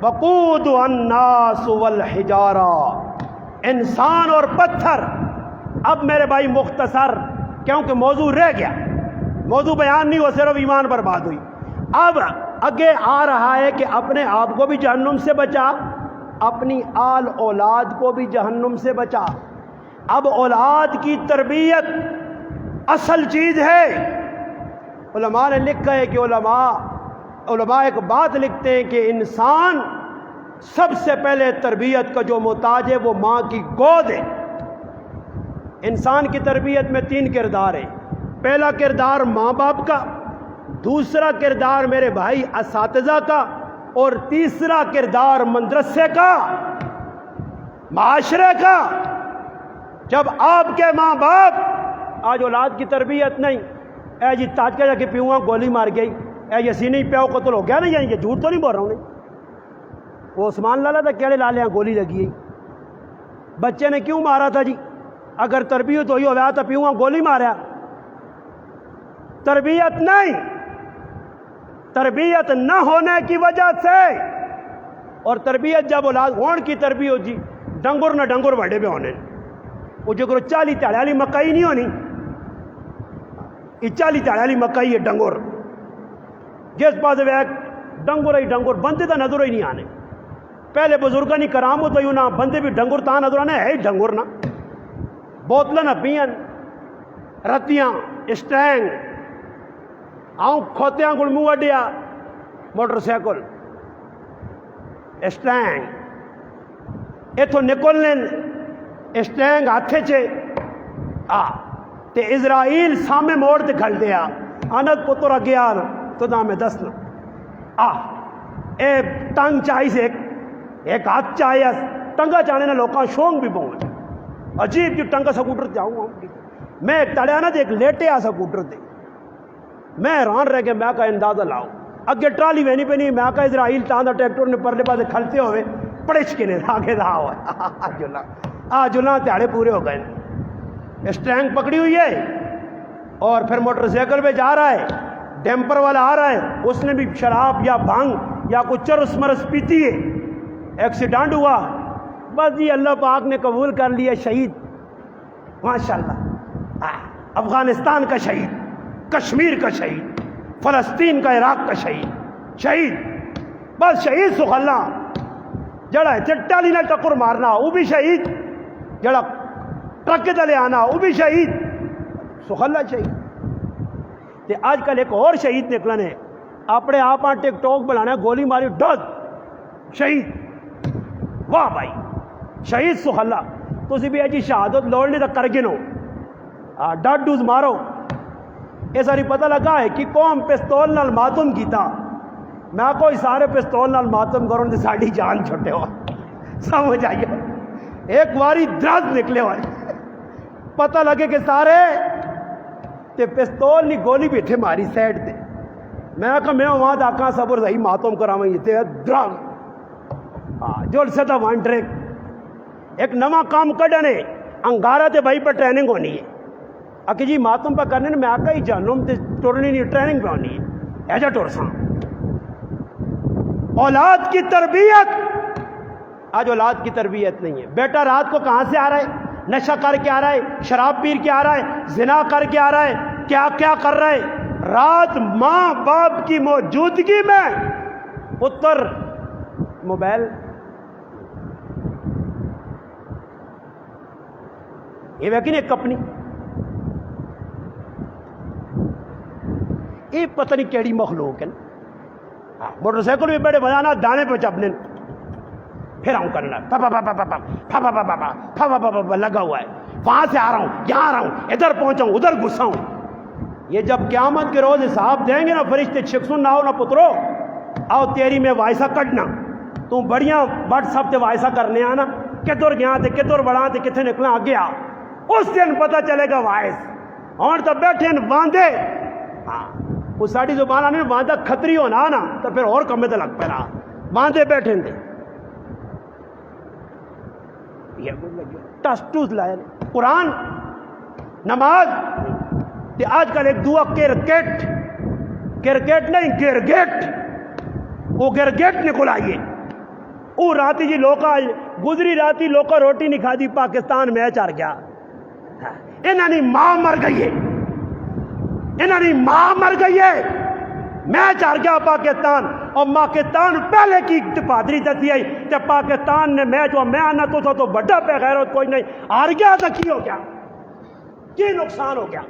وَقُودُهَا النَّاسُ وَالْحِجَارَةُ، انسان اور پتھر. اب میرے بھائی مختصر، کیونکہ موضوع رہ گیا، موضوع بیان نہیں ہوا، صرف ایمان برباد ہوئی. اب آگے آ رہا ہے کہ اپنے آپ کو بھی جہنم سے بچا، اپنی آل اولاد کو بھی جہنم سے بچا. اب اولاد کی تربیت اصل چیز ہے. علماء نے لکھا ہے کہ علماء ایک بات لکھتے ہیں کہ انسان سب سے پہلے تربیت کا جو محتاج ہے وہ ماں کی گود ہے. انسان کی تربیت میں 3 کردار ہیں. پہلا کردار ماں باپ کا، دوسرا کردار میرے بھائی اساتذہ کا، اور تیسرا کردار مدرسے کا، معاشرے کا. جب آپ کے ماں باپ، آج اولاد کی تربیت نہیں، اے جی تاج کا جا کے پیوں گولی مار گئی، اے یسی نہیں پیاؤ قتل ہو گیا نا. یہ جھوٹ تو نہیں بول رہا ہوں. وہ عثمان لالا تھا کیڑے لالے ہیں گولی لگی ہے. بچے نے کیوں مارا تھا جی؟ اگر تربیت ہوئی ہوا تو پیوں گولی مارا. تربیت نہیں، تربیت نہ ہونے کی وجہ سے. اور تربیت جب اولاد ہون کی تربیت جی ڈنگر نہ ڈنگر بڑے پہ ہونے. وہ جو 40 تاڑے والی مکئی نہیں ہونی، یہ 40 تاڑے والی مکئی ہے ڈنگر. جس پاس ڈنگر ہی ڈنگر بندے تو نظر ہی نہیں آنے. پہلے بزرگاں نہیں کرامت ہوئی نہ بندے بھی ڈنگر تا نظر آنے ہے ہی ڈنگر نہ. بوتلیں نہ پین رتیاں اسٹینگ آؤں کھوتیاں گل منہ اڈیا موٹر سائیکل اسٹینگ اتوں نکلنے اسٹینگ ہاتھے چے تے اسرائیل سامنے موڑ تے کھل دیا آنت پتر اگیا تو نہ میں دسنا اے ٹنگ چاہی سے ایک ہاتھ چاہیے ٹنگا چاہنے نہ لوکاں شونگ بھی پہنچ عجیب جو ٹنگا سکوٹر جاؤں میں ایک تڑیا نا ایک لیٹے آ سکوٹر تے میں حیران رہ کے میں کا اندازہ لاؤ اگے ٹرالی وینی پہ نہیں میں کا اسرائیل تاندہ ٹریکٹر نے پرلے پاسے کھلتے ہوئے پڑچ کے نے آگے دا ہوا جلا تیاڑے پورے ہو گئے. اسٹینگ پکڑی ہوئی ہے اور پھر موٹر سائیکل پہ جا رہا ہے، ڈیمپر والا آ رہا ہے، اس نے بھی شراب یا بھنگ یا کچھ چرس مرس پیتی ہے، ایکسیڈنٹ ہوا. بس یہ اللہ پاک نے قبول کر لیا شہید ماشاءاللہ. افغانستان کا شہید، کشمیر کا شہید، فلسطین کا عراق کا شہید بس شہید سکھ اللہ. جڑا چٹا لینا ٹکر مارنا وہ بھی شہید، جڑا ٹرک دلے آنا وہ بھی شہید، سکھ اللہ شہید. تے آج کل ایک اور شہید نکلنے اپنے آپ ٹک ٹاک بنانا گولی ماری ڈد شہید. واہ بھائی شہید سکھ اللہ. تسی بھی ایجی شہادت لوڑنے تو کر گنو ڈڈ ڈوز مارو. یہ ساری پتہ لگا ہے کہ قوم پستول نال ماتم کیتا. میں کوئی سارے پستول نال ماتم کروں تے ساڈی جان چھٹے ہوا سمجھ آئیے. ایک واری درد نکلے ہوئے پتہ لگے کہ سارے تے پستول نہیں گولی بیٹھے ماری سائڈ تے. میں کہا میں وہاں داکاں صبر صحیح ماتم کراواں تے درد جو سدا ون ٹریک ایک نواں کام کڈنے انگارا تے بھائی پر ٹریننگ ہونی ہے. اکی جی ماتم پہ کرنے میں آکا ہی جانم تے ٹورنی نہیں ٹریننگ پہ ہونی ہے ایجا ٹور ساں. اولاد کی تربیت آج اولاد کی تربیت نہیں ہے. بیٹا رات کو کہاں سے آ رہا ہے؟ نشہ کر کے آ رہا ہے، شراب پیر کے آ رہا ہے، زنا کر کے آ رہا ہے، کیا کیا کر رہا ہے. رات ماں باپ کی موجودگی میں پتر موبائل یہ ویکھی نہیں کپنی یہ پتہ نہیں کیڑی مخلوق ہے نا موٹر سائیکل بھی بڑے بجانا دانے پہ چپنے پھر آؤں کرنا لگا ہوا ہے وہاں سے آ رہا ہوں یہاں آ رہا ہوں ادھر پہنچا ہوں ادھر گھسا ہوں یہ جب قیامت کے روز حساب دیں گے نا فرشتے چھکسن نہ ہو نہ پترو آؤ تیری میں وائسا کٹنا تم بڑیاں واٹس ایپ تے وائسا کرنے آنا کدھر گیا تے کدھر بڑھا تے کتنے نکلا آگے آ اس دن پتہ چلے گا وائس اور تو بیٹھے واندے ہاں وہ ساڑی زبان آنے واندہ کھتری ہونا نا تو پھر اور کمے تے لگ پینا واندے بیٹھے دے ٹس ٹوس لائے قرآن نماز تے آج کل ایک دعا کرکٹ نہیں گرگٹ وہ گرگٹ نکل آئیے وہ راتی جی لوکا گزری راتی لوکا روٹی نہیں کھا دی پاکستان میچ ہار گیا انہاں نے ماں مر گئی ہے انہاں نے ماں مر گئی ہے میچ ہار گیا پاکستان اور پاکستان پہلے کی پادری دسی آئی کہ پاکستان نے میچ ہوا میں آنا تو بڑا پہ غیرت کوئی نہیں ہار گیا تو کی ہو گیا کی نقصان ہو گیا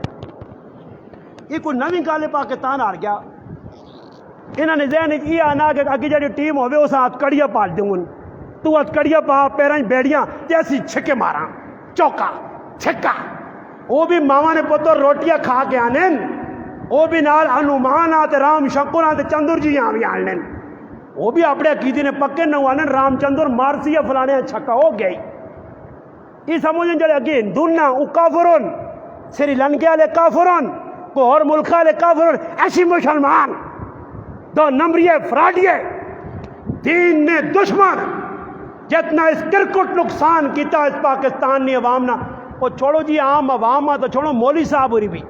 یہ کوئی نوی گل ہے پاکستان ہار گیا انہوں نے ذہن یہ آنا کہ اگے جی ٹیم ہوئے اس ہتکڑیاں پال دوں تو ہتکڑیاں پا پیراں بیڑیاں تے اسی چھکے ماراں چوکا چھکا وہ بھی ماواں نے پتر روٹیاں کھا کے آنے وہ بھی نال ہنومان آتے رام شکر آتے چندر جی یہاں بھی آنے وہ بھی اپنے عقیدے نے پکے نہ آنے رام چندر مارسی فلانے چھکا ہو گئی یہ سمجھیں جڑے اگے ہندون نہ وہ کافرون سری لنکے والے کافرون کو اور ملک والے کافرون ایسی مسلمان دو نمبریے فراڈیے دین نے دشمن جتنا اس کرکٹ نقصان کیتا اس پاکستان نے عوام نہ وہ چھوڑو جی عام عوام تو چھوڑو مولوی صاحب ہوری بھی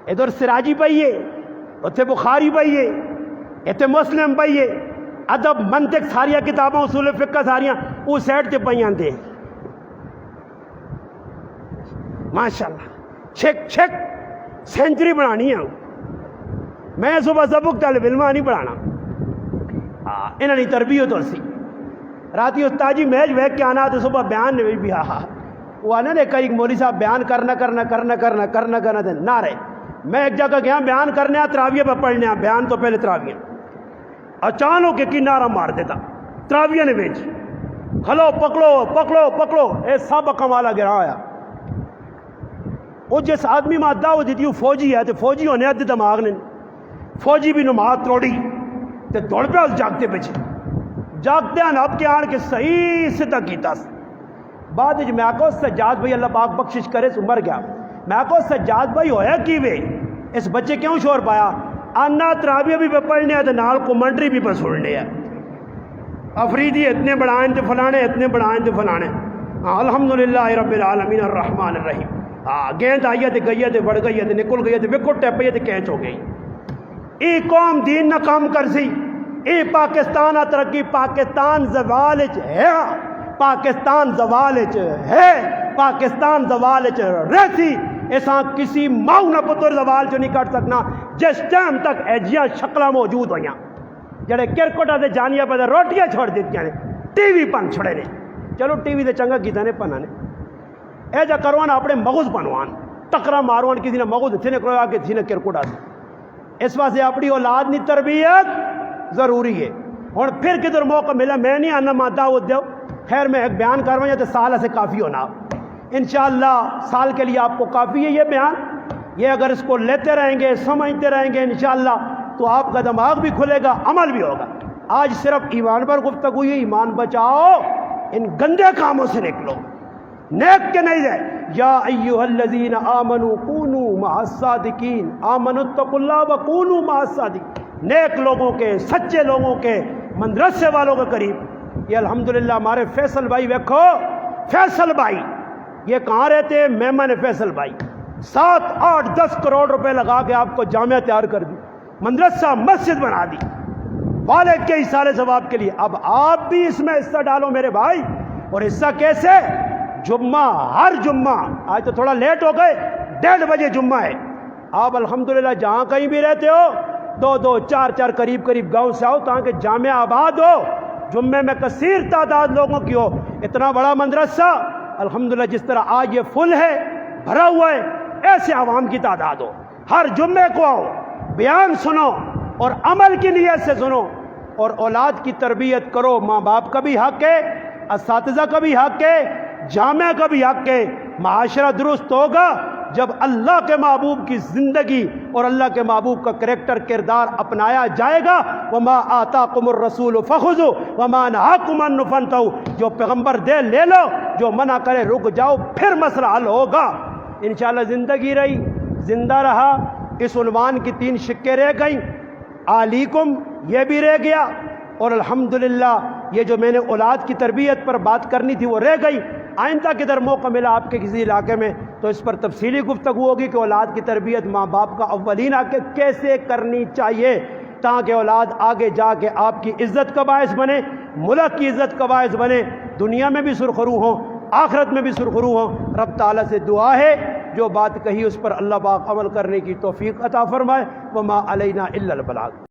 ادھر سراجی پائیے اتنے بخاری پائیے اتنے مسلم پائیے ادب منطق ساریا کتاباں اصول فقہ ساریاں وہ سیٹ تے پائیاں دے ماشاءاللہ چھک چھک سینچری بنانی ہے میں صبح سبق طالب علم نہیں پڑھانا انہوں نے تربیت ہو سی راتی استاجی میچ ویک کے آنا تو صبح بیان نے بھی وہ آنا نے کئی مولوی صاحب بیان کرنا دے نہ رہے میں ایک جگہ گیا بیان کرنے تراویہ پہ پڑھنے بیان تو پہلے تراویہ اچانک کی نعرہ مار دیتا تراویہ نے بیچ کھلو پکڑو اے سب کمالا گرا ہوا وہ جس آدمی میں دعوت دیتی وہ فوجی ہے تو فوجی ہونے ادھے دماغ نے فوجی بھی نماز توڑی تے دوڑ پہ اس جاگتے پیچھے جاگتے ہیں اب کے آن کے صحیح سدھا کیتا بعد میں آکو سجاد بھائی اللہ پاک بخشش کرے سو مر گیا میں آکو سجاد بھائی ہویا کی وے اس بچے کیوں شور پایا آنا تراویہ بھی پہ پڑھنے ہے تو نال کومنٹری بھی پہ سننے ہے افریدی اتنے بڑھائیں تو فلانے اتنے بڑھائیں تو فلانے الحمدللہ رب العالمین الرحمن الرحیم گیند آئی تے گئی تے بڑھ گئی تے نکل گئی تے وکٹ ٹپئی تے کینچ ہو گئی ای قوم دین نہ کام کر سی ای پاکستان ترقی پاکستان زوال ہے پاکستان زوال ہے پاکستان زوال رہتی ایسا کسی ماؤ نہ پتر زوال چ نہیں کٹ سکنا جس ٹائم تک ایجیاں شکلاں موجود ہوئیاں جڑے کرکٹا دے جانیاں پہ روٹیاں چھوڑ دیتی نے ٹی وی پن چھڑے نے چلو ٹی وی دے چنگا کیتا نے پنا نے اے جا کروان اپنے مغز بنوان ٹکرا ماروان کسی نے مغز اتنے نے کروا کے کسی نے کرکٹ آ اس واسطے اپنی اولاد کی تربیت ضروری ہے اور پھر کدھر موقع ملا میں نہیں آنا ماں دعوت دو خیر میں ایک بیان کروایا تو سال سے کافی ہونا انشاءاللہ سال کے لیے آپ کو کافی ہے یہ بیان یہ اگر اس کو لیتے رہیں گے سمجھتے رہیں گے انشاءاللہ تو آپ کا دماغ بھی کھلے گا عمل بھی ہوگا آج صرف ایمان پر گفتگو ہے ایمان بچاؤ ان گندے کاموں سے نکلو نیک کے نہیں جائے یا ایوہ الذین آمنوا کونوا مع الصادقین آمنوا اتقوا اللہ وکونوا مع الصادقین نیک لوگوں کے سچے لوگوں کے مدرسے والوں کے قریب یہ الحمدللہ ہمارے فیصل بھائی دیکھو فیصل بھائی یہ کہاں رہتے ہیں مہمان فیصل بھائی 7, 8, 10 کروڑ روپے لگا کے آپ کو جامعہ تیار کر دی مدرسہ مسجد بنا دی والد کے اصالے ثواب کے لیے اب آپ بھی اس میں حصہ ڈالو میرے بھائی اور حصہ کیسے جمعہ ہر جمعہ آج تو تھوڑا لیٹ ہو گئے 1:30 بجے جمعہ ہے آپ الحمدللہ جہاں کہیں بھی رہتے ہو دو دو چار چار قریب قریب گاؤں سے آؤ تاکہ جامع آباد ہو، جمعے میں کثیر تعداد لوگوں کی ہو۔ اتنا بڑا مدرسہ الحمدللہ جس طرح آج یہ فل ہے، بھرا ہوا ہے، ایسے عوام کی تعداد ہو۔ ہر جمعے کو آؤ، بیان سنو اور عمل کی نیت سے سنو، اور اولاد کی تربیت کرو۔ ماں باپ کا بھی حق ہے، اساتذہ کا بھی حق ہے، جامعہ کا بھی حق ہے۔ معاشرہ درست ہوگا جب اللہ کے محبوب کی زندگی اور اللہ کے محبوب کا کریکٹر کردار اپنایا جائے گا۔ وما آتاکم الرسول فخذوا وما نہاکم عنہ فانتہوا، جو پیغمبر دے لے لو، جو منع کرے رک جاؤ، پھر مسئلہ حل ہوگا۔ انشاءاللہ زندگی رہی، زندہ رہا، اس عنوان کی 3 شقیں رہ گئیں، علیکم یہ بھی رہ گیا، اور الحمدللہ یہ جو میں نے اولاد کی تربیت پر بات کرنی تھی وہ رہ گئی۔ آئندہ کدھر موقع ملا آپ کے کسی علاقے میں تو اس پر تفصیلی گفتگو ہوگی کہ اولاد کی تربیت ماں باپ کا اولین آ کے کیسے کرنی چاہیے تاکہ اولاد آگے جا کے آپ کی عزت کا باعث بنے، ملک کی عزت کا باعث بنے، دنیا میں بھی سرخرو ہوں، آخرت میں بھی سرخرو ہوں۔ رب تعالیٰ سے دعا ہے جو بات کہی اس پر اللہ پاک عمل کرنے کی توفیق عطا فرمائے۔ وما علینا الا البلاغ۔